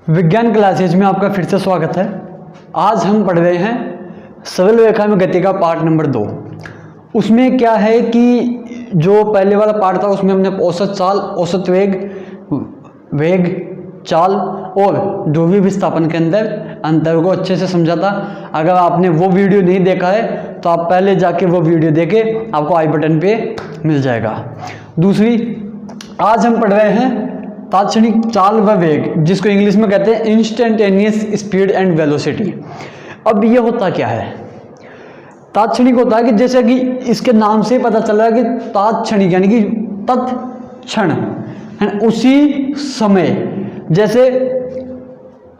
विज्ञान क्लासेज में आपका फिर से स्वागत है। आज हम पढ़ रहे हैं सरल रेखा में गति का पार्ट नंबर 2। उसमें क्या है कि जो पहले वाला पार्ट था उसमें हमने औसत चाल, औसत वेग, चाल और ध्रुवीय विस्थापन के अंदर अंतर को अच्छे से समझा था। अगर आपने वो वीडियो नहीं देखा है तो आप पहले जाके वो वीडियो देखें, आपको आई बटन पे मिल जाएगा। दूसरी, आज हम पढ़ रहे हैं तात्क्षणिक चाल व वेग, जिसको इंग्लिश में कहते हैं इंस्टेंटेनियस स्पीड एंड वेलोसिटी। अब ये होता क्या है? तात्क्षणिक होता है कि जैसे कि इसके नाम से पता चल रहा है कि तात्क्षणिक यानी कि तत्क्षण, उसी समय। जैसे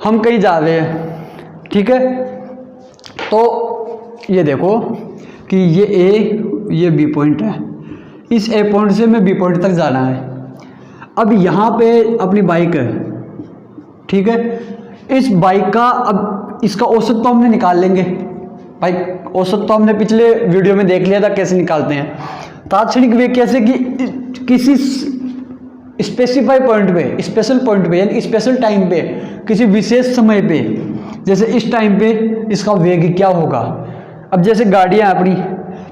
हम कहीं जा रहे हैं, ठीक है, तो ये देखो कि ये ए, ये बी पॉइंट है। इस ए पॉइंट से मैं बी पॉइंट तक जाना है। अब यहाँ पे अपनी बाइक है, ठीक है। इस बाइक का अब इसका औसत तो हमने निकाल लेंगे। बाइक औसत तो हमने पिछले वीडियो में देख लिया था कैसे निकालते हैं। तात्क्षणिक वेग कैसे कि किसी स्पेसिफाई पॉइंट पे, स्पेशल पॉइंट पे यानी स्पेशल टाइम पे, किसी विशेष समय पे, जैसे इस टाइम पे इसका वेग क्या होगा। अब जैसे गाड़ियाँ अपनी,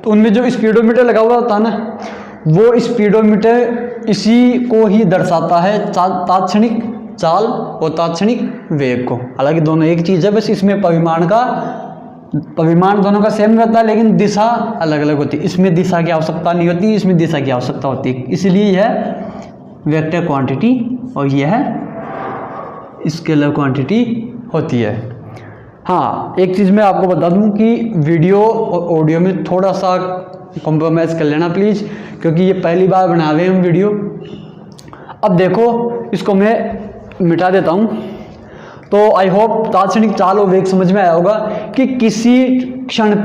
तो उनमें जो स्पीडोमीटर लगा हुआ होता है ना, वो स्पीडोमीटर इसी को ही दर्शाता है, तात्क्षणिक चाल और तात्क्षणिक वेग को। हालांकि दोनों एक चीज़ है, बस इसमें परिमाण दोनों का सेम रहता है, लेकिन दिशा अलग अलग होती है। इसमें दिशा की आवश्यकता नहीं होती, इसमें दिशा की आवश्यकता होती है। इसलिए यह वेक्टर क्वांटिटी और यह स्केलर क्वांटिटी होती है। हाँ, एक चीज़ मैं आपको बता दूं कि वीडियो और ऑडियो में थोड़ा सा कॉम्प्रोमाइज़ कर लेना प्लीज़, क्योंकि ये पहली बार बना रहे हैं हम वीडियो। अब देखो, इसको मैं मिटा देता हूँ। तो आई होप तात्क्षणिक चाल और वेग समझ में आया होगा कि किसी क्षण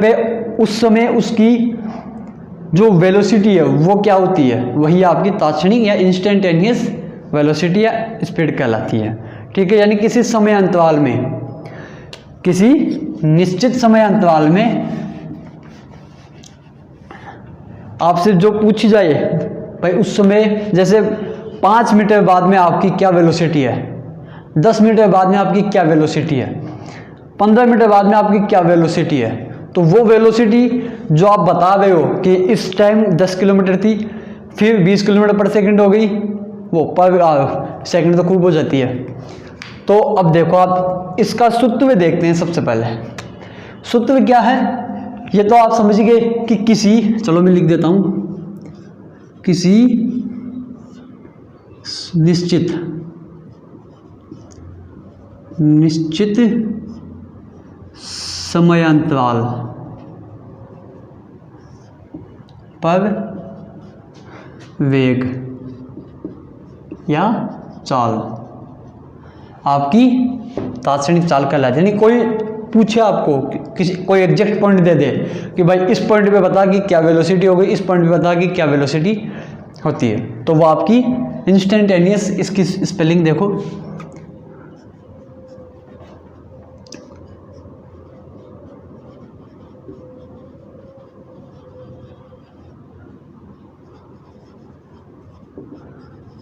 पे उस समय उसकी जो वेलोसिटी है वो क्या होती है, वही आपकी तात्क्षणिक या इंस्टेंटेनियस वेलोसिटी या स्पीड कहलाती है, ठीक है। यानी किसी समय अंतराल में, किसी निश्चित समय अंतराल में आपसे जो पूछी जाए, भाई उस समय जैसे 5 मिनट बाद में आपकी क्या वेलोसिटी है, 10 मिनट बाद में आपकी क्या वेलोसिटी है, 15 मिनट बाद में आपकी क्या वेलोसिटी है, तो वो वेलोसिटी जो आप बता रहे हो कि इस टाइम 10 किलोमीटर थी, फिर 20 किलोमीटर पर सेकंड हो गई, वो पर सेकंड तो खूब हो जाती है। तो अब देखो, आप इसका सूत्र देखते हैं। सबसे पहले सूत्र क्या है ये तो आप समझ गए कि किसी, चलो मैं लिख देता हूं, किसी निश्चित समयांतराल पर वेग या चाल आपकी तात्क्षणिक चाल कहलाती है। यानी कोई पूछे आपको, कोई एग्जैक्ट पॉइंट दे दे कि भाई इस पॉइंट पे बता कि क्या वेलोसिटी हो गई, इस पॉइंट पे बता कि क्या वेलोसिटी होती है, तो वो आपकी इंस्टेंटेनियस। इसकी स्पेलिंग देखो,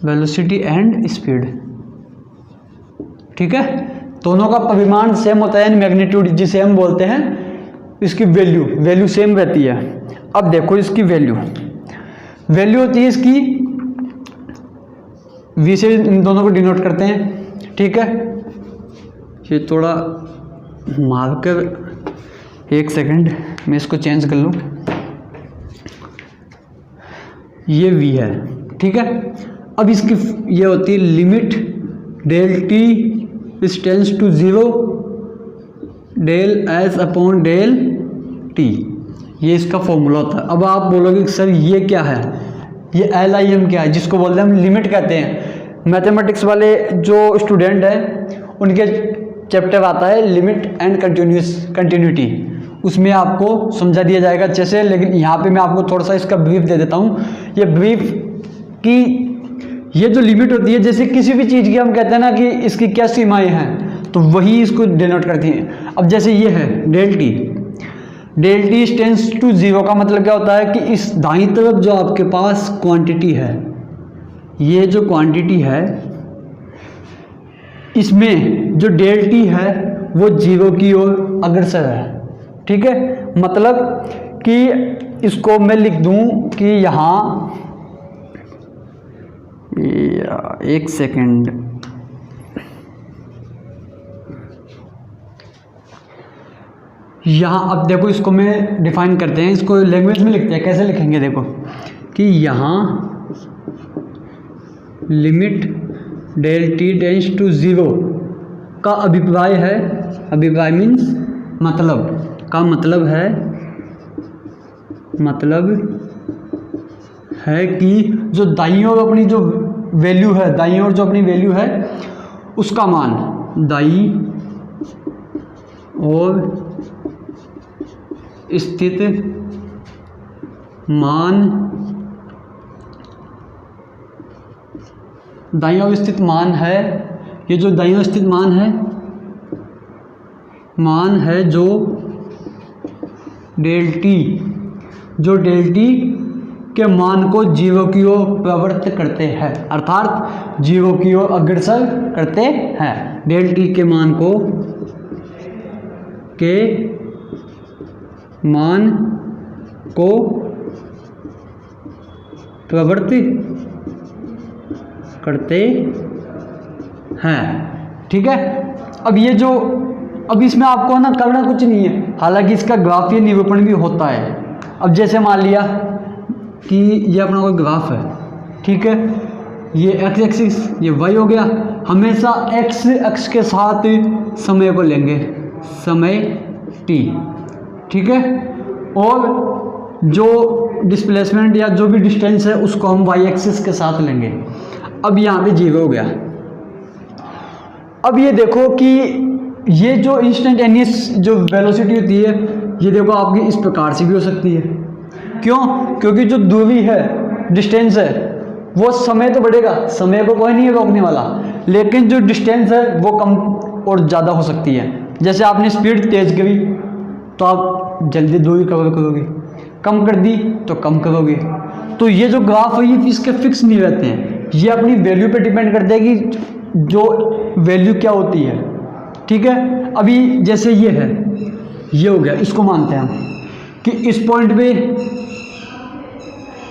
वेलोसिटी एंड स्पीड, ठीक है। दोनों का परिमाण सेम होता है, मैग्नीट्यूड जिसे हम बोलते हैं, इसकी वैल्यू सेम रहती है। अब देखो, इसकी वैल्यू होती है इसकी v से इन दोनों को डिनोट करते हैं, ठीक है। ये थोड़ा मार्कर, एक सेकंड मैं इसको चेंज कर लूँ। ये v है, ठीक है। अब इसकी ये होती है limit del t tends to 0 del s upon del t, ये इसका फॉर्मूला होता है। अब आप बोलोगे सर ये क्या है, ये LIM क्या है, जिसको बोलते हैं हम लिमिट कहते हैं। मैथमेटिक्स वाले जो स्टूडेंट हैं उनके चैप्टर आता है लिमिट एंड कंटिन्यूटी, उसमें आपको समझा दिया जाएगा अच्छे से। लेकिन यहाँ पे मैं आपको थोड़ा सा इसका ब्रीफ दे देता हूँ। ये ब्रीफ की ये जो लिमिट होती है, जैसे किसी भी चीज़ की हम कहते हैं ना कि इसकी क्या सीमाएं हैं, तो वही इसको डिनोट करती हैं। अब जैसे ये है डेल टी टेंड्स टू 0 का मतलब क्या होता है कि इस दाईं तरफ जो आपके पास क्वांटिटी है, ये जो क्वांटिटी है इसमें जो डेल टी है वो 0 की ओर अग्रसर है। ठीक है, मतलब कि इसको मैं लिख दूं कि यहाँ, एक सेकेंड, यहाँ अब देखो इसको मैं डिफाइन करते हैं, इसको लैंग्वेज में लिखते हैं। कैसे लिखेंगे, देखो कि यहाँ limit del T tends to 0 का अभिप्राय है, अभिप्राय मीन्स मतलब का मतलब है कि जो दाईं ओर अपनी जो वैल्यू है, दाईं ओर जो अपनी वैल्यू है उसका मान, दाईं ओर स्थित मान, दाईं ओर स्थित मान है, ये जो दाईं ओर स्थित मान है जो डेल टी के मान को 0 की ओर प्रवृत्त करते हैं, अर्थात 0 की ओर अग्रसर करते हैं। डेल टी के मान को प्रवृत्त करते हैं। ठीक है, अब इसमें आपको ना करना कुछ नहीं है, हालांकि इसका ग्राफीय निरूपण भी होता है। अब जैसे मान लिया कि ये अपना कोई ग्राफ है, ठीक है, ये एक्स एक्सिस, ये वाई हो गया। हमेशा एक्स अक्ष के साथ समय को लेंगे, समय टी, ठीक है, और जो डिस्प्लेसमेंट या जो भी डिस्टेंस है उसको हम वाई एक्सिस के साथ लेंगे। अब यहाँ पे 0 हो गया। अब ये देखो कि ये जो इंस्टेंटेनियस जो वेलोसिटी होती है, ये देखो आपकी इस प्रकार से भी हो सकती है। क्यों? क्योंकि जो दूरी है, डिस्टेंस है, वो समय तो बढ़ेगा, समय को कोई नहीं है रोकने वाला, लेकिन जो डिस्टेंस है वो कम और ज़्यादा हो सकती है। जैसे आपने स्पीड तेज़ करी तो आप जल्दी दूरी कवर करोगे, कम कर दी तो कम करोगे। तो ये जो ग्राफ है ये इसके फिक्स नहीं रहते हैं, ये अपनी वैल्यू पे डिपेंड करते हैं कि जो वैल्यू क्या होती है। ठीक है, अभी जैसे ये है, ये हो गया, इसको मानते हैं हम कि इस पॉइंट पे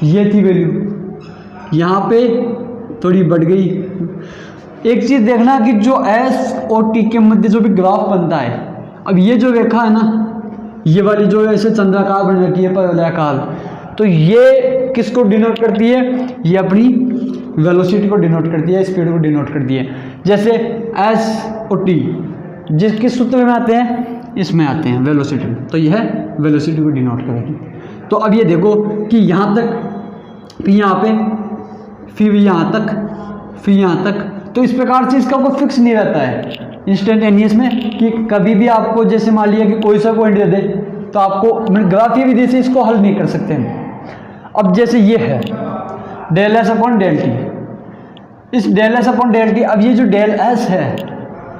ये थी वैल्यू, यहाँ पे थोड़ी बढ़ गई। एक चीज़ देखना कि जो एस और टी के मध्य जो भी ग्राफ बनता है, अब ये जो रेखा है ना, ये वाली जो ऐसे चंद्राकार बन रखी है, परवलयाकार, तो ये किसको डिनोट करती है? ये अपनी वेलोसिटी को डिनोट करती है, स्पीड को डिनोट करती है। जैसे एस और टी किस सूत्र में आते हैं? इसमें आते हैं, वेलोसिटी में, तो यह वेलोसिटी को डिनोट करेगी। तो अब ये देखो कि यहाँ तक, फिर यहाँ पे, फिर यहाँ तक, फिर यहाँ तक, तो इस प्रकार से इसका कोई फिक्स नहीं रहता है इंस्टेंटेनियस में कि कभी भी आपको, जैसे मान लिया कि कोई सा पॉइंट दे दे तो आपको ग्राफीय विधि से इसको हल नहीं कर सकते हैं। अब जैसे ये है del S upon del T, इस del S upon del T, अब ये जो डेल एस है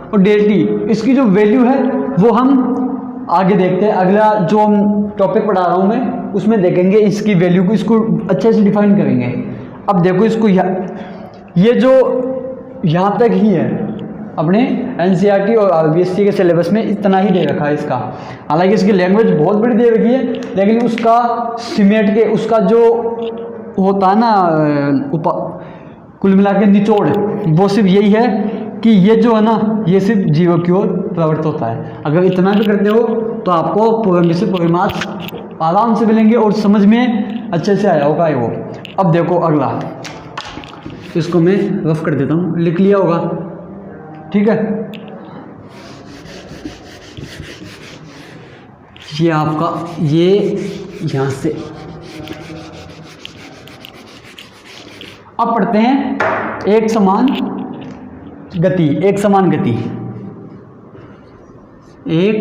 और डेल टी, इसकी जो वैल्यू है वो हम आगे देखते हैं, अगला जो हम टॉपिक पढ़ा रहा हूँ मैं उसमें देखेंगे इसकी वैल्यू को, इसको अच्छे से डिफाइन करेंगे। अब देखो इसको ये जो यहाँ तक ही है, अपने एनसीईआरटी और आरबीएससी के सिलेबस में इतना ही दे रखा है इसका। हालांकि इसकी लैंग्वेज बहुत बड़ी दे रखी है, लेकिन उसका सिमेट के, उसका जो होता है ना कुल मिला के निचोड़, वो सिर्फ यही है कि ये जो है ना, ये सिर्फ 0 की ओर प्रवृत्त होता है। अगर इतना भी करते हो तो आपको पूरे से पूरे मार्क्स आराम से मिलेंगे और समझ में अच्छे से आया होगा वो। अब देखो अगला, इसको मैं रफ कर देता हूँ, लिख लिया होगा, ठीक है। ये आपका, ये यहाँ से अब पढ़ते हैं एक समान गति, एक समान गति, एक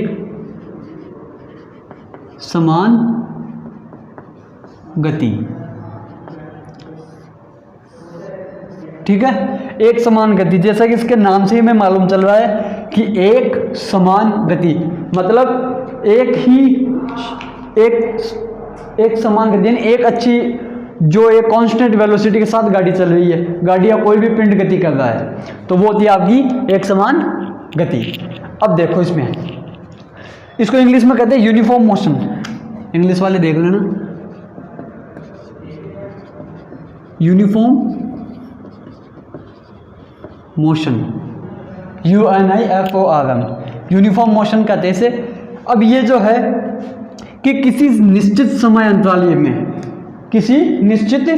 समान गति, ठीक है। एक समान गति, जैसा कि इसके नाम से ही हमें मालूम चल रहा है कि एक समान गति मतलब एक समान गति, यानी एक अच्छी जो एक कांस्टेंट वेलोसिटी के साथ गाड़ी चल रही है, गाड़ी या कोई भी पिंड गति कर रहा है, तो वो होती है आपकी एक समान गति। अब देखो इसमें, इसको इंग्लिश में कहते हैं यूनिफॉर्म मोशन। इंग्लिश वाले देख लेना, uniform motion, UNIFORM, uniform motion कहते हैं इसे। अब ये जो है कि किसी निश्चित समय अंतराल में, किसी निश्चित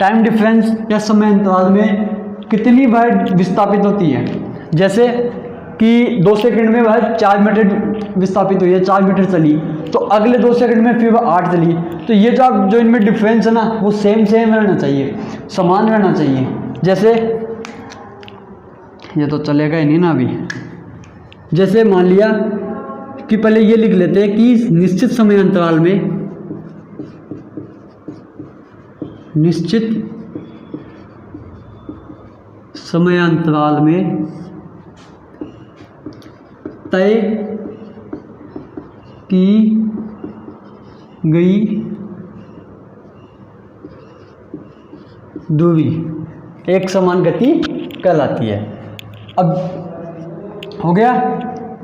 टाइम डिफरेंस या समय अंतराल में कितनी बार विस्थापित होती है। जैसे कि 2 सेकंड में वह 4 मीटर विस्थापित हुई है, 4 मीटर चली, तो अगले 2 सेकंड में फिर वह 8 चली। तो ये जो इनमें डिफरेंस है ना, वो सेम रहना चाहिए, समान रहना चाहिए। जैसे ये तो चलेगा ही नहीं ना अभी। जैसे मान लिया कि पहले ये लिख लेते हैं कि निश्चित समय अंतराल में, निश्चित समय अंतराल में तय की गई दूरी एक समान गति कहलाती है। अब हो गया।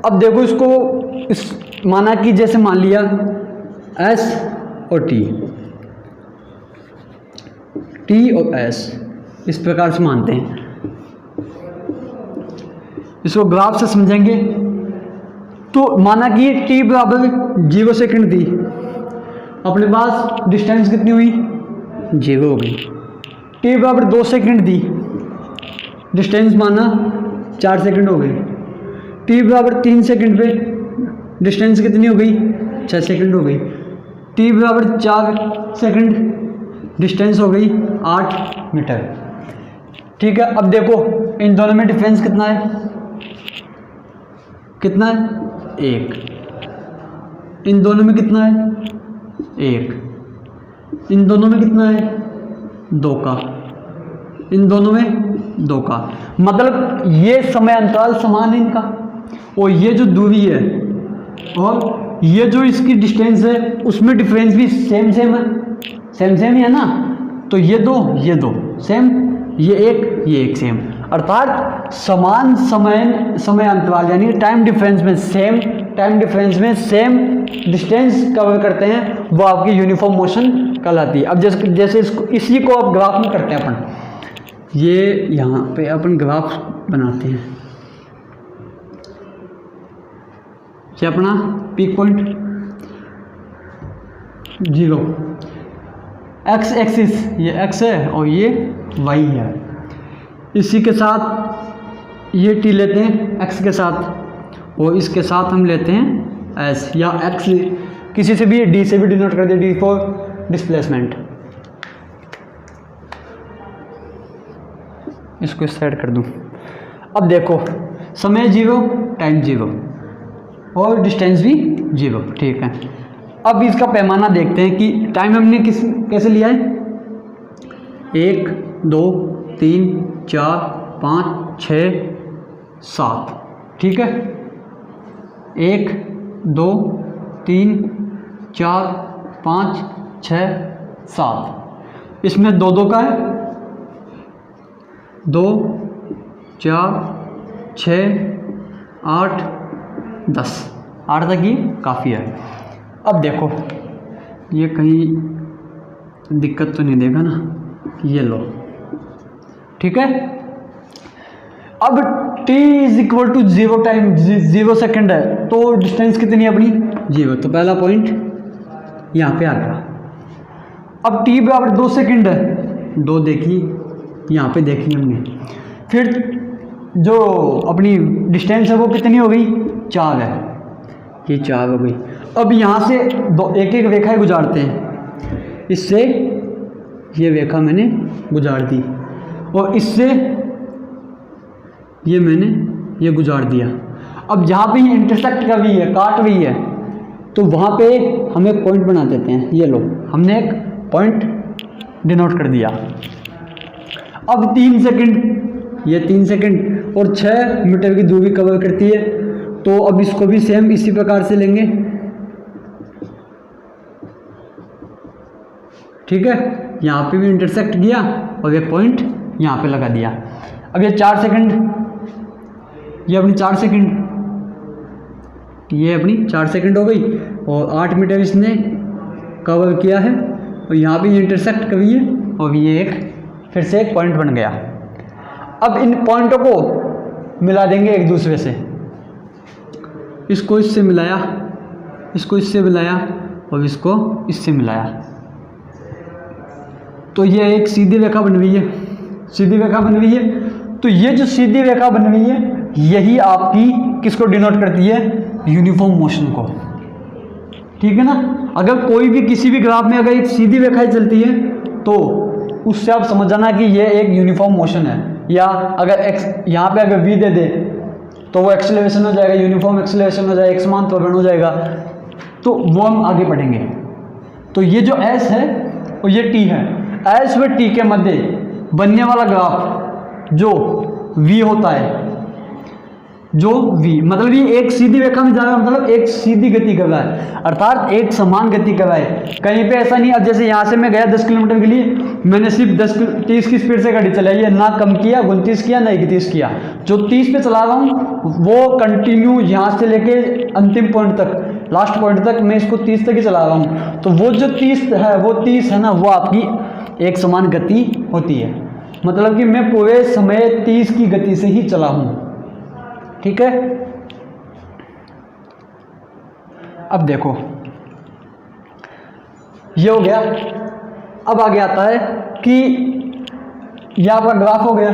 अब देखो इसको माना कि जैसे मान लिया S और T और S इस प्रकार से मानते हैं। इसको ग्राफ से समझेंगे तो माना कि T बराबर 0 सेकंड थी, अपने पास डिस्टेंस कितनी हुई, 0 हो गई। T बराबर 2 सेकंड थी, डिस्टेंस माना 4 सेकंड हो गई। T बराबर 3 सेकंड पे डिस्टेंस कितनी हो गई, 6 सेकंड हो गई। T बराबर 4 सेकंड डिस्टेंस हो गई 8 मीटर। ठीक है। अब देखो इन दोनों में डिफरेंस कितना है, कितना है, 1। इन दोनों में कितना है, 1। इन दोनों में कितना है, 2 का। इन दोनों में 2 का। मतलब ये समय अंतराल समान है इनका, और ये जो दूरी है और ये जो इसकी डिस्टेंस है उसमें डिफरेंस भी सेम ही है ना। तो ये दो सेम, ये एक सेम, अर्थात समान समय अंतराल यानी टाइम डिफरेंस में सेम डिस्टेंस कवर करते हैं, वो आपकी यूनिफॉर्म मोशन कहलाती है। अब जैसे इसी को आप ग्राफ में करते हैं अपन, ये यहाँ पे अपन ग्राफ बनाते हैं। ये अपना पीक पॉइंट 0, एक्स एक्सिस ये x है और ये y है। इसी के साथ ये t लेते हैं x के साथ, और इसके साथ हम लेते हैं s या x, किसी से भी d से भी डिनोट कर दिया, d फॉर डिस्प्लेसमेंट। इसको इस साइड कर दूं। अब देखो समय 0, टाइम 0 और डिस्टेंस भी 0। ठीक है। अब इसका पैमाना देखते हैं कि टाइम हमने कैसे लिया है, 1 2 3 4 5 6 7। ठीक है। 1 2 3 4 5 6 7, इसमें 2 का है, 2 4 6 8 10, 8 तक ही काफ़ी है। अब देखो ये कहीं दिक्कत तो नहीं देगा ना, ये लो। ठीक है। अब t = 0 टाइम 0 सेकेंड है, तो डिस्टेंस कितनी है अपनी, 0। तो पहला पॉइंट यहाँ पे आ गया। अब t बराबर 2 सेकेंड है, 2 देखी यहाँ पे देखी हमने। फिर जो अपनी डिस्टेंस है वो कितनी हो गई, 4 है, ये 4 हो गई। अब यहाँ से एक एक रेखा गुजारते हैं, इससे ये रेखा मैंने गुजार दी और इससे ये मैंने ये गुजार दिया। अब जहाँ पे ये इंटरसेक्ट कर रही है, काट रही है, तो वहाँ पे हम एक पॉइंट बना देते हैं। ये लो, हमने एक पॉइंट डिनोट कर दिया। अब 3 सेकंड, ये 3 सेकंड और 6 मीटर की दूरी कवर करती है, तो अब इसको भी सेम इसी प्रकार से लेंगे। ठीक है, यहाँ पे भी इंटरसेक्ट किया और एक पॉइंट यहाँ पे लगा दिया। अब ये 4 सेकंड, ये अपनी 4 सेकंड, ये अपनी 4 सेकंड हो गई और 8 मीटर इसने कवर किया है और यहाँ भी इंटरसेक्ट करी है और ये एक फिर से एक पॉइंट बन गया। अब इन पॉइंटों को मिला देंगे एक दूसरे से, इसको इससे मिलाया, इसको इससे मिलाया और इसको इससे मिलाया, तो ये एक सीधी रेखा बन गई है, सीधी रेखा बन गई है। तो ये जो सीधी रेखा बन गई है यही आपकी किसको डिनोट करती है, यूनिफॉर्म मोशन को, ठीक है ना। अगर कोई भी किसी भी ग्राफ में अगर एक सीधी रेखा चलती है तो उससे आप समझ जाना कि ये एक यूनिफॉर्म मोशन है। या अगर एक्स यहाँ पे अगर v दे दे तो वो एक्सेलरेशन हो जाएगा, यूनिफॉर्म एक्सेलरेशन हो जाएगा, एक समान त्वरण हो जाएगा, तो वो हम आगे पढ़ेंगे। तो ये जो s है और ये t है, s व t के मध्य बनने वाला ग्राफ जो v होता है, जो v मतलब ये एक सीधी रेखा में जा रहा है, मतलब एक सीधी गति कर रहा है, अर्थात एक समान गति कर रहा है। कहीं पे ऐसा नहीं, अब जैसे यहाँ से मैं गया 10 किलोमीटर के लिए, मैंने सिर्फ 30 की स्पीड से गाड़ी चलाई है, ना कम किया 29 किया ना 31 किया, जो 30 पे चला रहा हूँ वो कंटिन्यू यहाँ से लेके अंतिम पॉइंट तक, लास्ट पॉइंट तक मैं इसको 30 तक ही चला रहा हूँ। तो वो जो 30 है वो 30 है ना, वो आपकी एक समान गति होती है, मतलब कि मैं पूरे समय 30 की गति से ही चला हूँ, ठीक है। अब देखो ये हो गया। अब आगे आता है कि यह आपका ग्राफ हो गया।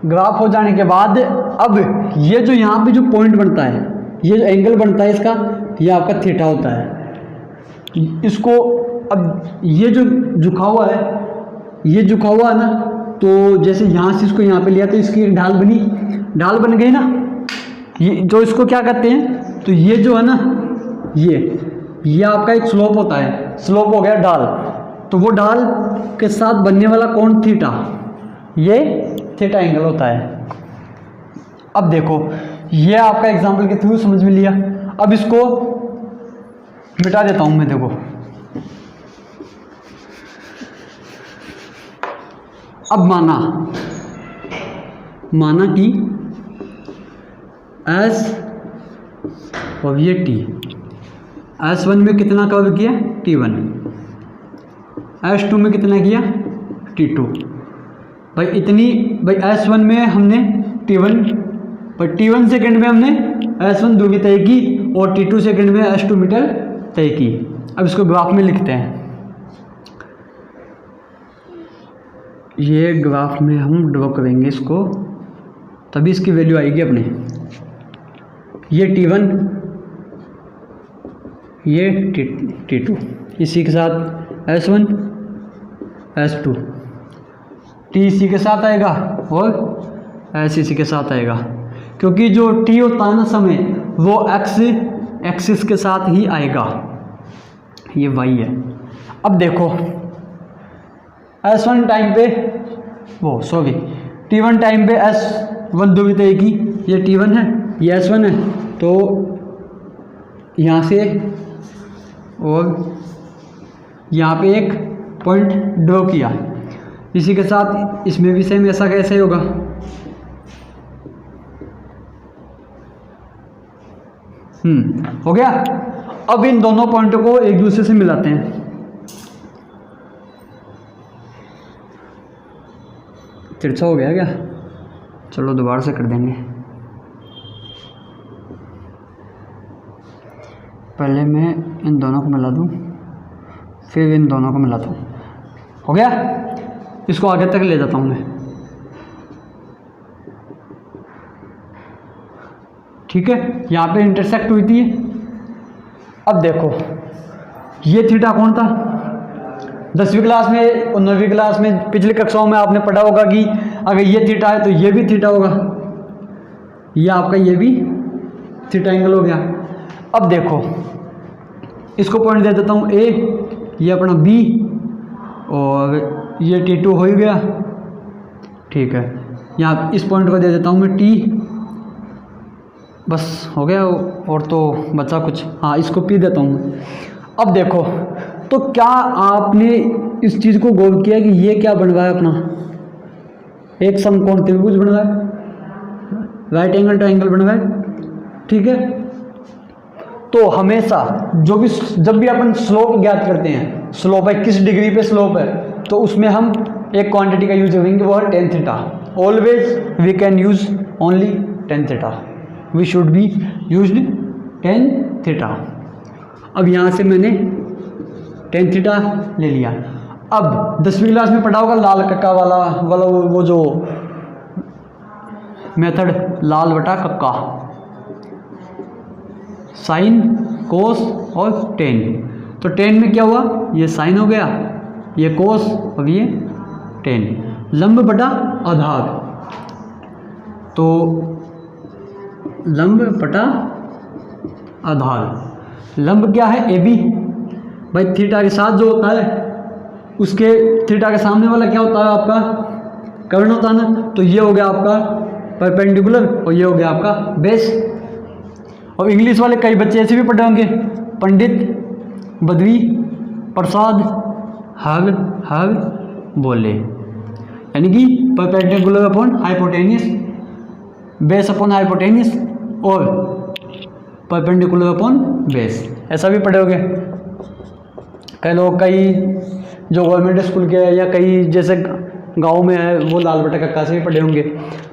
ग्राफ हो जाने के बाद अब ये जो यहाँ पे जो पॉइंट बनता है, ये जो एंगल बनता है इसका, ये आपका थीटा होता है। इसको अब ये जो झुका हुआ है, ये झुका हुआ है ना, तो जैसे यहाँ से इसको यहाँ पे लिया तो इसकी एक ढाल बनी, ढाल बन गई ना, ये जो इसको क्या कहते हैं, तो ये जो है ना, ये आपका एक स्लोप होता है, स्लोप हो गया ढाल। तो वो ढाल के साथ बनने वाला कोण थीटा, ये थीटा एंगल होता है। अब देखो ये आपका एग्जाम्पल के थ्रू समझ में लिया। अब इसको मिटा देता हूं मैं, देखो अब माना कि S और ये T, S1 में कितना कवर किया T1, S2 में कितना किया T2। भाई इतनी, भाई S1 में हमने T1, पर T1 सेकंड में हमने S1 दूरी तय की और T2 सेकंड में S2 मीटर तय की। अब इसको ग्राफ में लिखते हैं, ये ग्राफ में हम ड्रॉ करेंगे इसको, तभी इसकी वैल्यू आएगी अपने। ये T1, ये T2, इसी के साथ S1 S2, T इसी के साथ आएगा और S इसी के साथ आएगा, क्योंकि जो T होता है ना समय, वो X एक्सिस के साथ ही आएगा, ये Y है। अब देखो S1 टाइम पे T1 टाइम पे S1 दूरी तय की, ये T1 है, ये S1 है, तो यहाँ से और यहाँ पे एक पॉइंट ड्रॉ किया। इसी के साथ इसमें भी सेम ऐसा कैसे होगा, हो गया। अब इन दोनों पॉइंटों को एक दूसरे से मिलाते हैं। तिरछा हो गया क्या, चलो दोबारा से कर देंगे। पहले मैं इन दोनों को मिला दूं, फिर इन दोनों को मिलाता हूँ, हो गया। इसको आगे तक ले जाता हूँ मैं, ठीक है। यहाँ पे इंटरसेक्ट हुई थी। अब देखो ये थीटा कौन था, 10वीं क्लास में और 9वीं क्लास में पिछली कक्षाओं में आपने पढ़ा होगा कि अगर ये थीटा है तो ये भी थीटा होगा, ये आपका ये भी थीटा एंगल हो गया। अब देखो इसको पॉइंट दे देता हूँ A, ये अपना B और ये T2 हो ही गया, ठीक है। यहाँ इस पॉइंट को दे देता हूँ मैं T, बस हो गया। और तो बचा कुछ, हाँ इसको P देता हूँ मैं। अब देखो तो तो क्या आपने इस चीज़ को गौर किया कि ये क्या बन रहा है अपना, एक समकोण त्रिभुज बन रहा है, राइट एंगल ट्रायंगल बन रहा है, ठीक है। तो हमेशा जब भी अपन स्लोप ज्ञात करते हैं, स्लोप है किस डिग्री पे स्लोप है, तो उसमें हम एक क्वांटिटी का यूज करेंगे, वो है tan theta. Always we can use only tan theta, we should be used tan theta. अब यहाँ से मैंने टेन थीटा ले लिया। अब 10वीं क्लास में पढ़ा होगा लाल कक्का वाला वो जो मेथड, लाल बटा कक्का, साइन कोस और टेन। तो टेन में क्या हुआ, ये साइन हो गया, ये कोस और ये टेन, लंब बटा आधार। तो लंब बटा आधार, लंब क्या है ए बी, भाई थीटा के साथ जो होता है उसके थीटा के सामने वाला क्या होता है आपका कर्ण होता है ना, तो ये हो गया आपका परपेंडिकुलर और ये हो गया आपका बेस। और इंग्लिश वाले कई बच्चे ऐसे भी पढ़े होंगे, पंडित बद्री प्रसाद हर बोले, यानी कि perpendicular upon hypotenuse, base upon hypotenuse और परपेंडिकुलर अपॉन बेस, ऐसा भी पढ़े होंगे। कई लोग, कई जो गवर्नमेंट स्कूल के या कई जैसे गांव में है वो लाल बटा कक्का से भी पढ़े होंगे।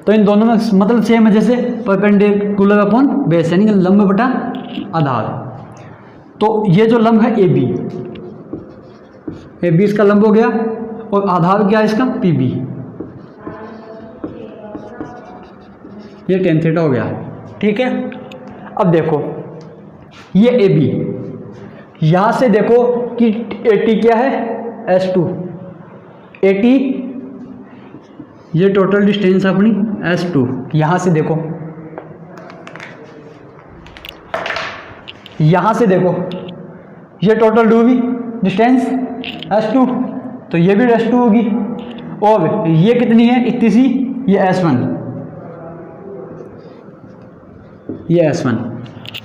तो इन दोनों में मतलब सेम है, जैसे परपेंडिकुलर अपॉन बेस यानी कि लंब बटा आधार। तो ये जो लंब है ए बी इसका लंब हो गया और आधार क्या है इसका पी बी, ये टेन थीटा हो गया, ठीक है। अब देखो ये ए बी, यहाँ से देखो कि ए टी क्या है S2, ए टी ये टोटल डिस्टेंस अपनी S2, यहाँ से देखो, यहाँ से देखो ये टोटल दूरी डिस्टेंस S2, तो ये भी S2 होगी, और ये कितनी है इतनी सी, ये S1, ये S1।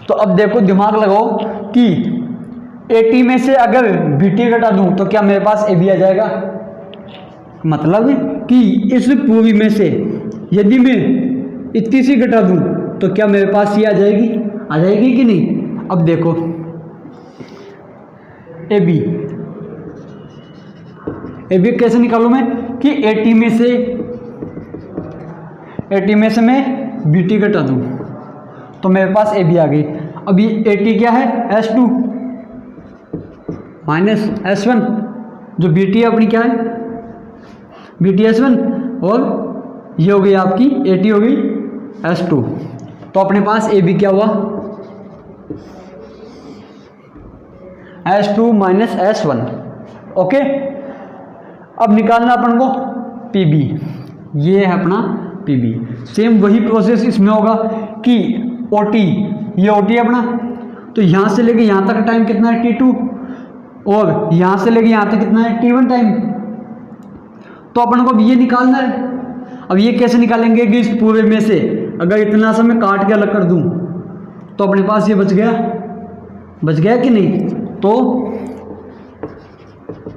तो अब देखो दिमाग लगाओ कि AT में से अगर BT घटा दूं तो क्या मेरे पास AB आ जाएगा, मतलब कि इस पूरी में से यदि मैं इतनी सी घटा दूं तो क्या मेरे पास C आ जाएगी कि नहीं। अब देखो AB कैसे निकालूं मैं कि AT में से मैं BT घटा दूं तो मेरे पास AB आ गई। अभी AT क्या है S2 माइनस S1, जो BT है अपनी क्या है BT S1, और ये हो गई आपकी AT हो गई S2। तो अपने पास AB क्या हुआ S2 माइनस S1, ओके। अब निकालना अपन को PB, ये है अपना PB। सेम वही प्रोसेस इसमें होगा कि OT, ये OT है अपना, तो यहाँ से लेके यहाँ तक टाइम कितना है T2, और यहाँ से लेके यहाँ तक कितना है T1 टाइम। तो अपन को अब ये निकालना है। अब ये कैसे निकालेंगे कि इस पूरे में से अगर इतना सा मैं काट के अलग कर दूं तो अपने पास ये बच गया कि नहीं। तो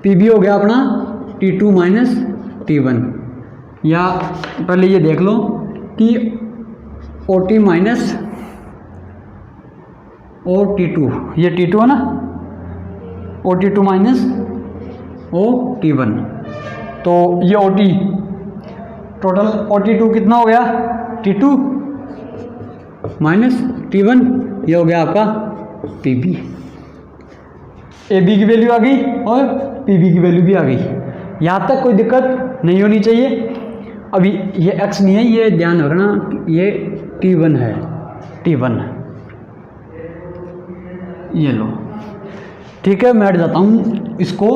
PB हो गया अपना T2 माइनस T1, या पहले ये देख लो कि OT माइनस OT2, ये T2 है ना, OT2 माइनस OT1, तो ये OT टोटल OT2 कितना हो गया T2 माइनस T1, ये हो गया आपका PB। AB की वैल्यू आ गई और PB की वैल्यू भी आ गई, यहाँ तक कोई दिक्कत नहीं होनी चाहिए। अभी ये X नहीं है, ये ध्यान रखना, ये T1 है, T1 ये लो, ठीक है। मैं हट जाता हूँ इसको,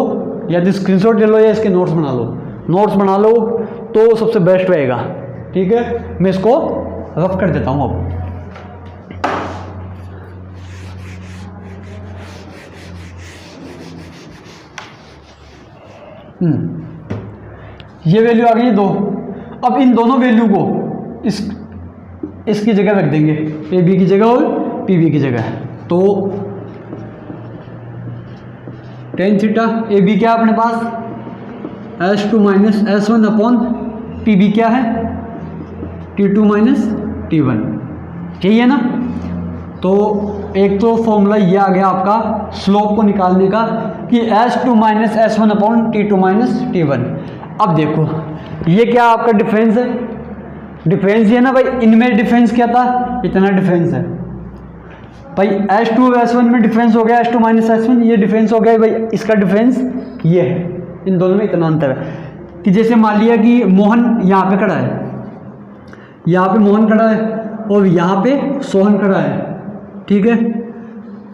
या तो स्क्रीनशॉट ले लो या इसके नोट्स बना लो तो सबसे बेस्ट रहेगा, ठीक है। मैं इसको रफ कर देता हूँ अब। ये वैल्यू आ गई 2। अब इन दोनों वैल्यू को इसकी जगह रख देंगे, AB की जगह और PB की जगह। तो टेन थीटा ए बी क्या है अपने पास S2 minus S1 upon T B क्या है T2 माइनस T1, यही है ना। तो एक तो फॉर्मूला ये आ गया आपका स्लोप को निकालने का कि S2 minus S1 upon T2 minus T1। अब देखो ये क्या आपका डिफरेंस है, डिफरेंस ये ना भाई, इनमें डिफरेंस क्या था, इतना डिफरेंस है भाई। S2 S1 में डिफरेंस हो गया, S2 माइनस S1 ये डिफरेंस हो गया भाई, इसका डिफरेंस ये है, इन दोनों में इतना अंतर है कि जैसे मान लिया कि मोहन यहाँ पे खड़ा है, यहाँ पे मोहन खड़ा है और यहाँ पे सोहन खड़ा है, ठीक है,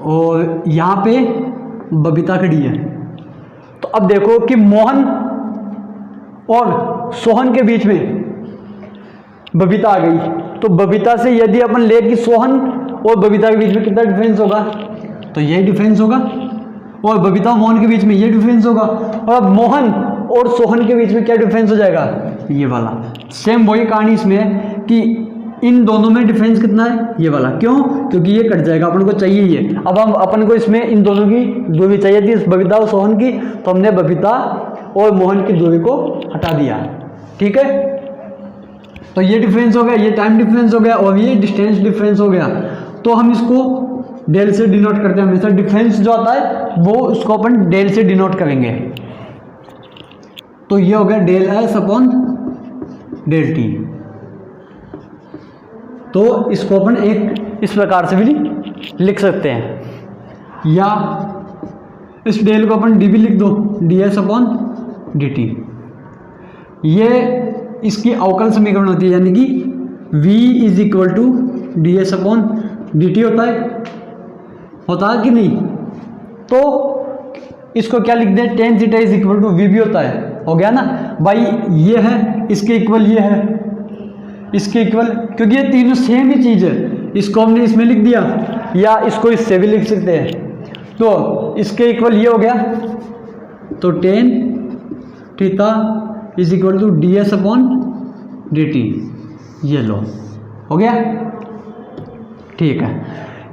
और यहाँ पे बबीता खड़ी है। तो अब देखो कि मोहन और सोहन के बीच में बबीता आ गई, तो बबीता से यदि अपन ले कि सोहन और बबीता के बीच में कितना डिफरेंस होगा, तो यही डिफरेंस होगा, और बबीता और मोहन के बीच में ये डिफरेंस होगा, और अब मोहन और सोहन के बीच में क्या डिफरेंस हो जाएगा, ये वाला। सेम वही कहानी इसमें है कि इन दोनों में डिफरेंस कितना है, ये वाला। क्यों, क्योंकि ये कट जाएगा, अपन को चाहिए ये। अब हम अपन को इसमें इन दोनों की दूरी चाहिए थी, बबीता और सोहन की, तो हमने बबीता और मोहन की दूरी को हटा दिया, ठीक है। तो ये डिफरेंस हो गया, ये टाइम डिफरेंस हो गया, और ये डिस्टेंस डिफरेंस हो गया। तो हम इसको डेल से डिनोट करते हैं हमेशा, डिफरेंस जो आता है वो उसको अपन डेल से डिनोट करेंगे। तो ये हो गया del S upon del T. तो इसको अपन एक इस प्रकार से भी लिख सकते हैं, या इस डेल को अपन डी भी लिख दो, D S upon D T. ये इसकी अवकल समीकरण होती है, यानी कि v is equal to D S upon D T होता है कि नहीं। तो इसको क्या लिख दें, tan theta is equal to V भी होता है, हो गया ना भाई। ये है इसके इक्वल, ये है इसके इक्वल, क्योंकि ये तीनों सेम ही चीज़ है। इसको हमने इसमें लिख दिया, या इसको इससे भी लिख सकते हैं। तो इसके इक्वल ये हो गया, तो tan theta is equal to D S upon D T, ये लो, हो गया, ठीक है।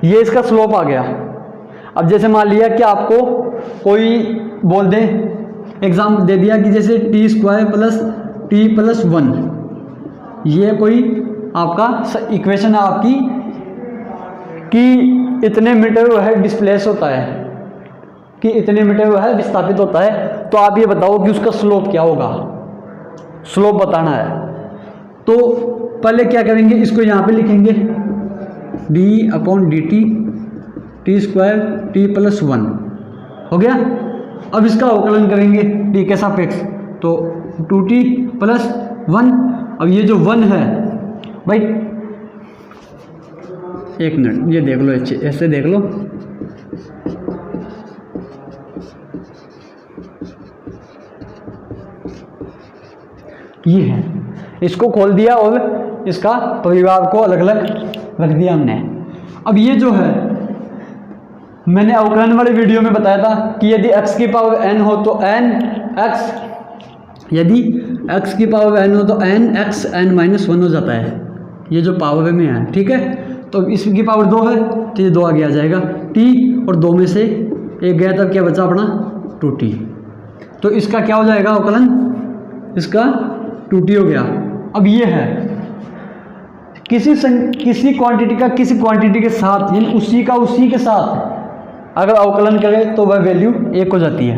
ये इसका स्लोप आ गया। अब जैसे मान लिया कि आपको कोई बोल दे, एग्जाम दे दिया कि जैसे T square plus T plus 1, ये कोई आपका इक्वेशन है आपकी कि इतने मीटर वह डिस्प्लेस होता है, कि इतने मीटर वह विस्थापित होता है। तो आप ये बताओ कि उसका स्लोप क्या होगा, स्लोप बताना है। तो पहले क्या करेंगे, इसको यहाँ पे लिखेंगे D upon D T, T square T plus 1, हो गया। अब इसका अवकलन करेंगे टी के सापेक्ष, तो 2t प्लस 1। अब ये जो 1 है भाई, एक मिनट ये देख लो, ऐसे देख लो, ये है, इसको खोल दिया और इसका परिवार को अलग अलग रख दिया हमने। अब ये जो है मैंने अवकलन वाले वीडियो में बताया था कि यदि x की पावर n हो तो n x, यदि x की पावर n हो तो n x n माइनस 1 हो जाता है, ये जो पावर में है, ठीक है। तो इसकी पावर 2 है तो ये 2 आगे आ जाएगा, t और 2 में से एक गया, तब क्या बचा अपना 2t। तो इसका क्या हो जाएगा अवकलन, इसका 2t हो गया। अब ये है किसी क्वांटिटी का किसी क्वांटिटी के साथ, यानी उसी का उसी के साथ अगर अवकलन करें तो वह वैल्यू 1 हो जाती है,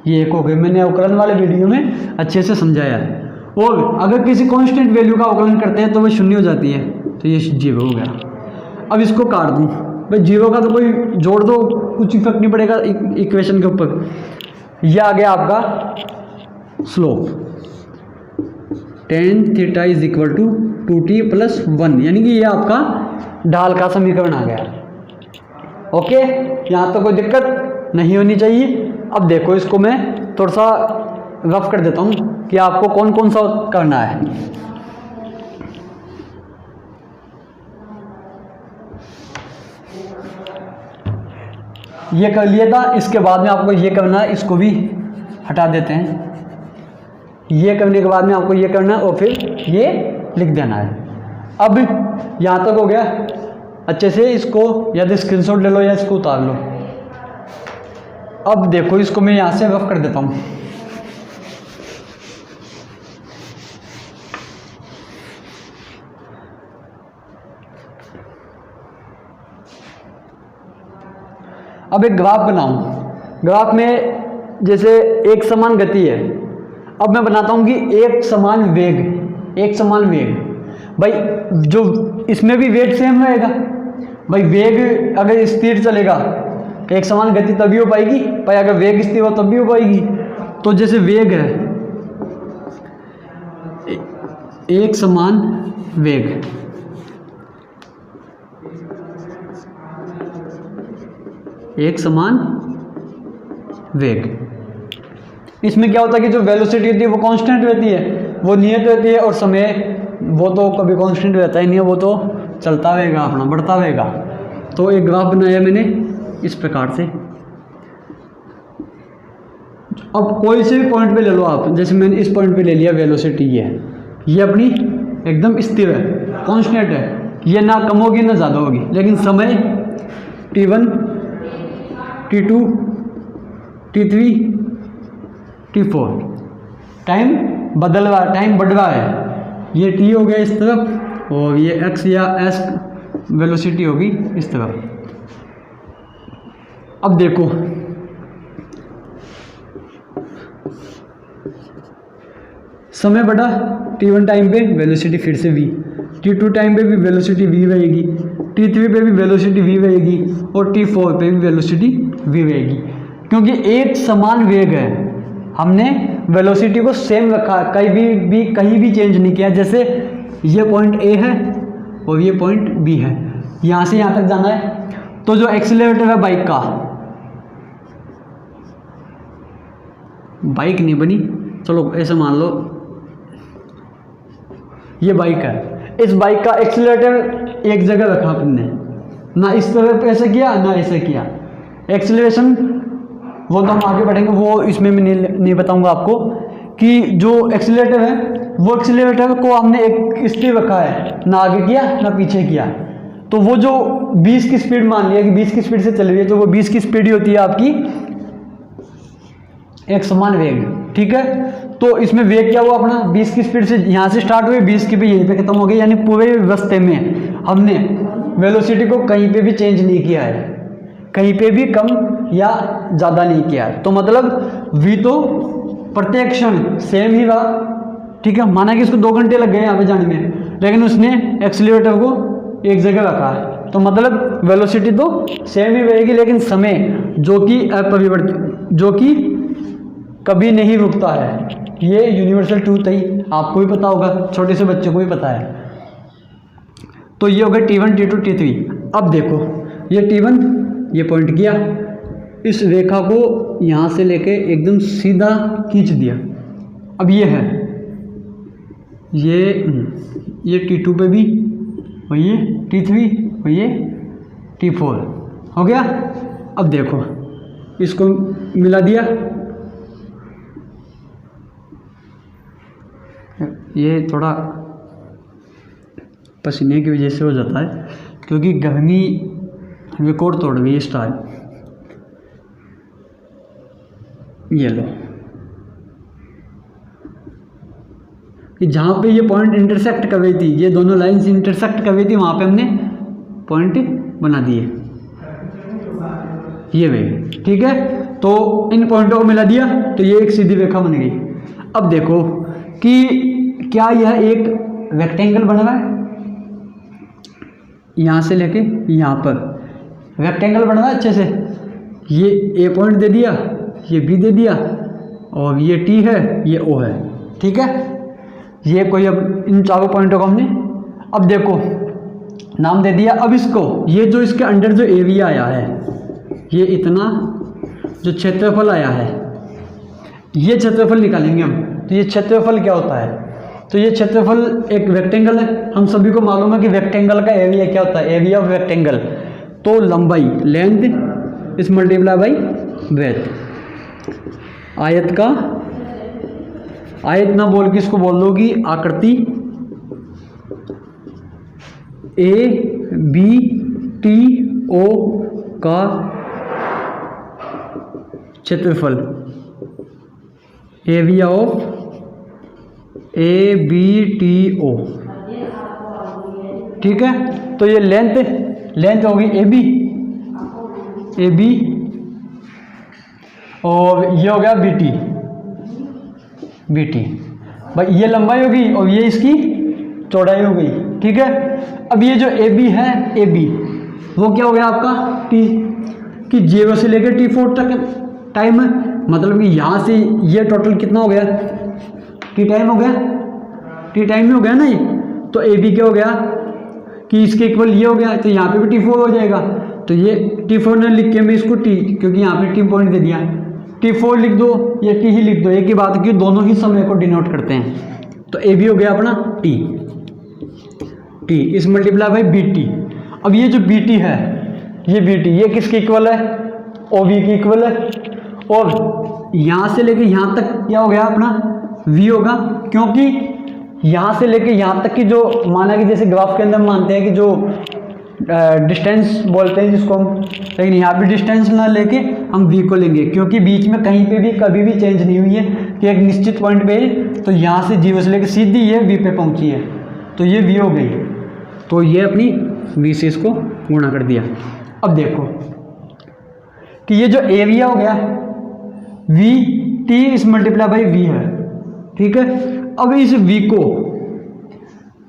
ये 1 हो गई। मैंने अवकलन वाले वीडियो में अच्छे से समझाया है। और अगर किसी कांस्टेंट वैल्यू का अवकलन करते हैं तो वह 0 हो जाती है, तो ये 0 हो गया। अब इसको काट दूँ भाई, 0 का तो कोई जोड़ दो, कुछ इफेक्ट नहीं पड़ेगा इक्वेशन के ऊपर। यह आ गया आपका slope, tan theta is equal to 2t plus 1, यानी कि ये आपका ढाल का समीकरण आ गया। ओके, यहाँ तो कोई दिक्कत नहीं होनी चाहिए। अब देखो इसको मैं थोड़ा सा रफ कर देता हूँ कि आपको कौन कौन सा करना है। ये कर लिया था, इसके बाद में आपको ये करना है, इसको भी हटा देते हैं। ये करने के बाद में आपको ये करना है और फिर ये लिख देना है। अब यहाँ तक हो गया अच्छे से। इसको या तो स्क्रीनशॉट ले लो या इसको उतार लो। अब देखो इसको मैं यहाँ से रफ कर देता हूँ। अब एक ग्राफ बनाऊं। ग्राफ में जैसे एक समान गति है, अब मैं बनाता हूं कि एक समान वेग, एक समान वेग। भाई जो इसमें भी वेग सेम रहेगा। भाई वेग अगर स्थिर चलेगा एक समान गति तभी हो पाएगी, भाई अगर वेग स्थिर हो तब भी हो पाएगी। तो जैसे वेग है एक समान वेग, एक समान वेग, इसमें क्या होता है कि जो वेलोसिटी होती है वो कांस्टेंट रहती है, वो नियत रहती है, और समय वो तो कभी कांस्टेंट रहता ही नहीं है, वो तो चलता रहेगा अपना, बढ़ता रहेगा। तो एक ग्राफ बनाया मैंने इस प्रकार से। अब कोई से भी पॉइंट पे ले लो आप, जैसे मैंने इस पॉइंट पे ले लिया, वेलोसिटी ये अपनी एकदम स्थिर है, कांस्टेंट है, ये ना कम होगी ना ज़्यादा होगी। लेकिन समय t1 t2 t3 t4 time बदल रहा है, टाइम बढ़ रहा है। ये t हो गया इस तरफ और ये x या s वेलोसिटी होगी इस तरफ। अब देखो समय बढ़ा, t1 टाइम पे वेलोसिटी फिर से v, t2 टाइम पे भी वेलोसिटी v रहेगी, t3 पे भी वेलोसिटी v रहेगी और t4 पे भी वेलोसिटी v रहेगी। क्योंकि एक समान वेग है, हमने वेलोसिटी को सेम रखा, कहीं भी चेंज नहीं किया। जैसे ये पॉइंट A है और ये पॉइंट B है, यहाँ से यहाँ तक जाना है। तो जो एक्सीलरेटर है बाइक का, बाइक नहीं बनी, चलो ऐसे मान लो ये बाइक है, इस बाइक का एक्सीलरेटर एक जगह रखा आपने, ना इस तरफ ऐसे किया ना ऐसे किया। एक्सीलरेशन वो तो हम आगे बढ़ेंगे, वो इसमें मैं नहीं बताऊंगा आपको कि जो एक्सीलरेटर है वो एक्सीलरेटर को हमने एक स्थिर रखा है, ना आगे किया ना पीछे किया। तो वो जो 20 की स्पीड मान लिया कि 20 की स्पीड से चल रही है, तो वो 20 की स्पीड ही होती है आपकी एक समान वेग, ठीक है। तो इसमें वेग क्या हुआ अपना 20 की स्पीड से यहाँ से स्टार्ट हुई, 20 की पे यहीं पे खत्म हो गई, यानी पूरे रास्ते में हमने वेलोसिटी को कहीं पे भी चेंज नहीं किया है, कहीं पे भी कम या ज़्यादा नहीं किया है। तो मतलब v तो प्रत्येक क्षण सेम ही रहा, ठीक है। माना कि इसको 2 घंटे लग गए यहाँ पे जाने में, लेकिन उसने एक्सीलरेटर को एक जगह रखा है, तो मतलब वेलोसिटी तो सेम ही रहेगी, लेकिन समय जो कि अपरिवर्तित, जो कि कभी नहीं रुकता है। ये यूनिवर्सल ट्रूथ है, आपको भी पता होगा, छोटे से बच्चे को भी पता है। तो ये हो गया t1 t2 t3। अब देखो ये t1 ये पॉइंट किया, इस रेखा को यहाँ से लेके एकदम सीधा खींच दिया। अब ये है ये t2 पे भी और ये t3 और ये t4 हो गया। अब देखो इसको मिला दिया, ये थोड़ा पसीने की वजह से हो जाता है क्योंकि गर्मी रिकॉर्ड तोड़ गई स्टार। ये लो, कि जहाँ पे ये पॉइंट इंटरसेक्ट कर रही थी, ये दोनों लाइंस इंटरसेक्ट कर रही थी, वहाँ पे हमने पॉइंट बना दिए, ये वे, ठीक है। तो इन पॉइंटों को मिला दिया तो ये एक सीधी रेखा बन गई। अब देखो कि क्या यह एक रेक्टेंगल बन रहा है, यहाँ से लेके यहाँ पर रेक्टेंगल बन रहा है अच्छे से। ये ए पॉइंट दे दिया, ये बी दे दिया, और ये टी है, ये ओ है, ठीक है। ये कोई, अब इन चारों पॉइंटों को हमने, अब देखो नाम दे दिया। अब इसको, ये जो इसके अंडर जो एरिया आया है, ये इतना जो क्षेत्रफल आया है, ये क्षेत्रफल निकालेंगे हम। तो ये क्षेत्रफल क्या होता है, तो ये क्षेत्रफल एक रेक्टेंगल है, हम सभी को मालूम है कि रेक्टेंगल का एरिया क्या होता है, एरिया ऑफ रेक्टेंगल। तो लंबाई लेंथ इस मल्टीप्लाई बाई ब्रेथ। आयत का, आयत ना बोल के इसको बोल दो कि आकृति ए बी टी ओ का क्षेत्रफल एरिया ऑफ ABTO, ठीक है। तो ये लेंथ होगी AB और ये हो गया BT भाई, ये लंबाई होगी और ये इसकी चौड़ाई हो गई, ठीक है। अब ये जो AB है, AB वो क्या हो गया आपका T, कि 0 से लेकर T4 तक टाइम है, मतलब कि यहाँ से ये टोटल कितना हो गया, T टाइम हो गया, T टाइम में हो गया ना ये। तो AB क्या हो गया कि इसके इक्वल ये हो गया, तो यहाँ पे भी T4 हो जाएगा। तो ये T4 ने लिख के मैं इसको T, क्योंकि यहाँ पे T पॉइंट दे दिया, T4 लिख दो या T ही लिख दो, एक ही बात की दोनों ही समय को डिनोट करते हैं। तो AB हो गया अपना T इस मल्टीप्लाई बाई BT। अब ये जो BT है, ये किसके इक्वल है, OB की इक्वल है। और यहाँ से लेके यहाँ तक क्या हो गया अपना V होगा, क्योंकि यहाँ से लेके यहाँ तक की जो माना कि जैसे ग्राफ के अंदर मानते हैं कि जो डिस्टेंस बोलते हैं जिसको हम, लेकिन यहाँ पे डिस्टेंस ना लेके हम V को लेंगे, क्योंकि बीच में कहीं पे भी कभी भी चेंज नहीं हुई है कि एक निश्चित पॉइंट पे, तो यहाँ से 0 से लेके सीधी ये V पे पहुँची है, तो ये V हो गई। तो ये अपनी V से इसको गुणा कर दिया। अब देखो कि ये जो एरिया हो गया VT इस मल्टीप्लाई बाई V है, ठीक है। अब इस V को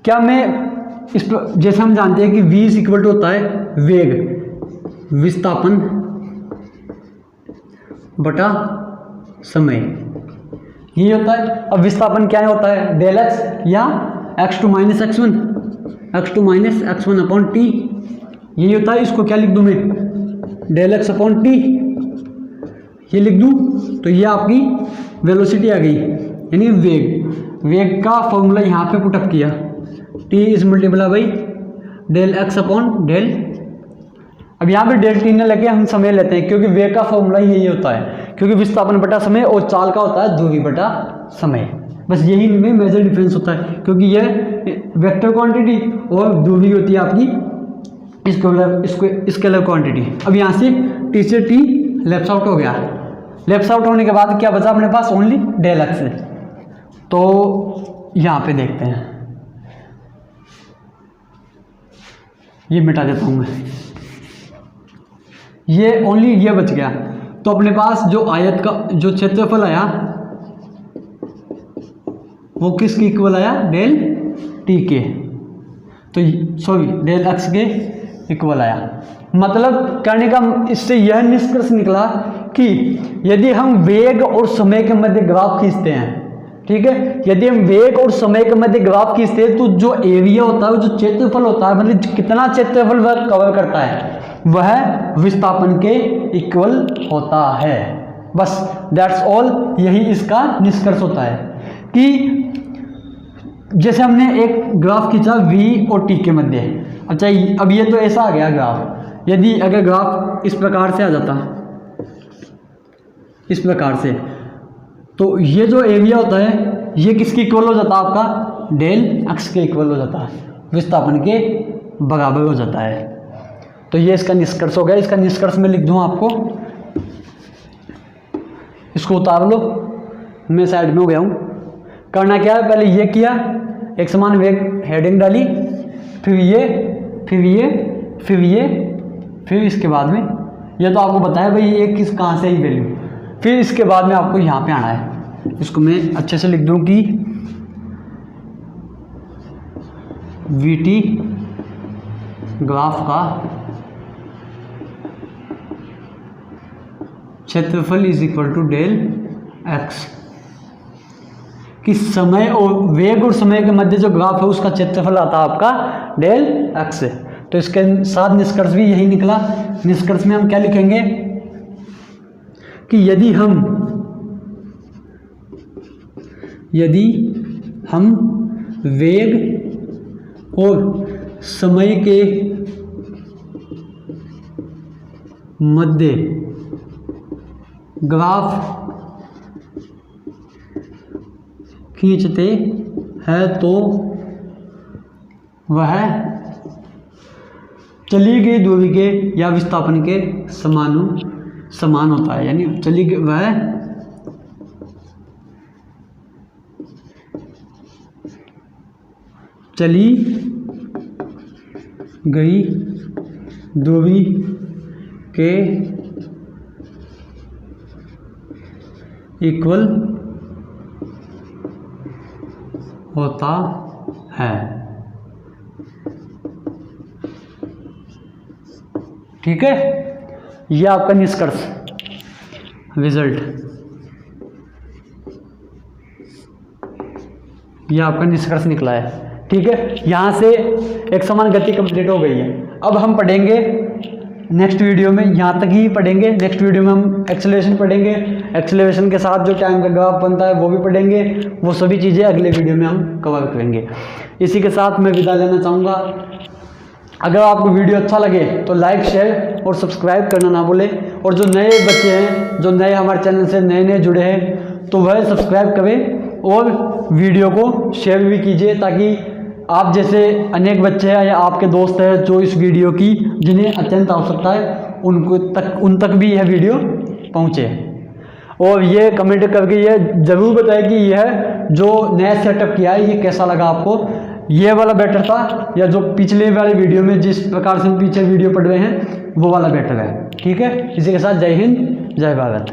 क्या मैं इस पर, जैसे हम जानते हैं कि V इज इक्वल टू होता है वेग विस्थापन बटा समय, ये होता है। अब विस्थापन क्या होता है, डेल x या x2 minus x1 upon T, यही होता है। इसको क्या लिख दूं मैं, डेल x अपॉन टी, ये लिख दूं। तो ये आपकी वेलोसिटी आ गई, यानी वेग का फॉर्मूला यहाँ पे पुटअप किया, T is multiply by del x upon del. अब यहाँ पे डेल T ने लेके हम समय लेते हैं, क्योंकि वेग का फॉर्मूला यही होता है, क्योंकि विस्थापन बटा समय और चाल का होता है दूरी बटा समय। बस यही में मेजर डिफरेंस होता है, क्योंकि यह वेक्टर क्वांटिटी और दूरी होती है आपकी स्केलर क्वांटिटी। अब यहाँ से T से T लेफ्ट आउट हो गया, लेफ्ट आउट होने के बाद क्या बचा अपने पास, ओनली डेल x है। तो यहाँ पे देखते हैं, ये मिटा देता हूँ मैं, ये ओनली ये बच गया। तो अपने पास जो आयत का जो क्षेत्रफल आया वो किसके इक्वल आया, डेल T के, तो सॉरी डेल x के इक्वल आया। मतलब करने का इससे यह निष्कर्ष निकला कि यदि हम वेग और समय के मध्य ग्राफ खींचते हैं, ठीक है, यदि हम वेग और समय के मध्य ग्राफ खींचते हैं, तो जो एरिया होता है, जो क्षेत्रफल होता है, मतलब कितना क्षेत्रफल वह कवर करता है, वह विस्थापन के इक्वल होता है। बस दैट्स ऑल, यही इसका निष्कर्ष होता है कि जैसे हमने एक ग्राफ खींचा V और T के मध्य। अच्छा, अब ये तो ऐसा आ गया ग्राफ, यदि अगर ग्राफ इस प्रकार से आ जाता, इस प्रकार से, तो ये जो एरिया होता है ये किसके इक्वल हो जाता है, आपका डेल x के इक्वल हो जाता है, विस्थापन के बराबर हो जाता है। तो ये इसका निष्कर्ष हो गया। इसका निष्कर्ष मैं लिख दूँ आपको, इसको उतार लो, मैं साइड में हो गया हूँ। करना क्या है, पहले ये किया, एक समान वेग हेडिंग डाली, फिर इसके बाद में ये तो आपको बताया भाई ये कहाँ से ही वैल्यू, फिर इसके बाद में आपको यहाँ पे आना है। इसको मैं अच्छे से लिख दूँ कि VT ग्राफ का क्षेत्रफल is equal to del x, कि समय और वेग और समय के मध्य जो ग्राफ है उसका क्षेत्रफल आता है आपका डेल x। तो इसके साथ निष्कर्ष भी यही निकला। निष्कर्ष में हम क्या लिखेंगे कि यदि हम वेग और समय के मध्य ग्राफ खींचते हैं तो वह चली गई दूरी के या विस्थापन के समानुपाती समान होता है, यानी चली वह चली गई दूरी के इक्वल होता है। ठीक है, यह आपका निष्कर्ष, रिजल्ट, यह आपका निष्कर्ष निकला है। ठीक है, यहाँ से एक समान गति कंप्लीट हो गई है। अब हम पढ़ेंगे नेक्स्ट वीडियो में, यहाँ तक ही पढ़ेंगे। नेक्स्ट वीडियो में हम एक्सेलरेशन पढ़ेंगे, एक्सेलरेशन के साथ जो टाइम का ग्राफ बनता है वो भी पढ़ेंगे। वो सभी चीज़ें अगले वीडियो में हम कवर करेंगे। इसी के साथ मैं विदा लेना चाहूँगा। अगर आपको वीडियो अच्छा लगे तो लाइक, शेयर और सब्सक्राइब करना ना भूलें। और जो नए बच्चे हैं, जो नए हमारे चैनल से नए जुड़े हैं, तो वह सब्सक्राइब करें और वीडियो को शेयर भी कीजिए, ताकि आप जैसे अनेक बच्चे हैं या आपके दोस्त हैं जो इस वीडियो की जिन्हें अत्यंत आवश्यकता है, उन तक भी यह वीडियो पहुँचे। और ये कमेंट करके ये ज़रूर बताएं कि यह जो नया सेटअप किया है ये कैसा लगा आपको, ये वाला बेटर था या जो पिछले वाले वीडियो में जिस प्रकार से हम पीछे वीडियो पढ़ रहे हैं वो वाला बेटर है। ठीक है, इसी के साथ जय हिंद, जय भारत।